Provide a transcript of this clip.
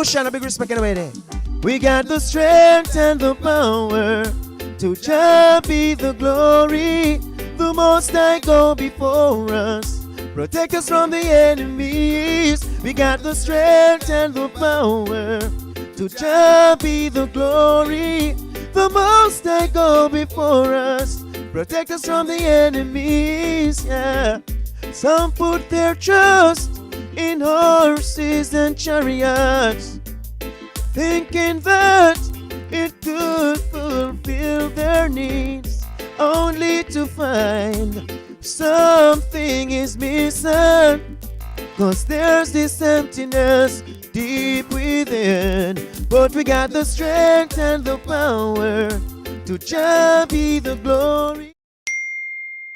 Shine a big respect anyway there. We got the strength and the power to just be the glory. The Most High go before us, protect us from the enemies. We got the strength and the power to just be the glory. The Most High go before us, protect us from the enemies. Yeah. Some put their trust in horses and chariots, thinking that it could fulfill their needs, only to find something is missing. 'Cause there's this emptiness deep within. But we got the strength and the power to just be the glory.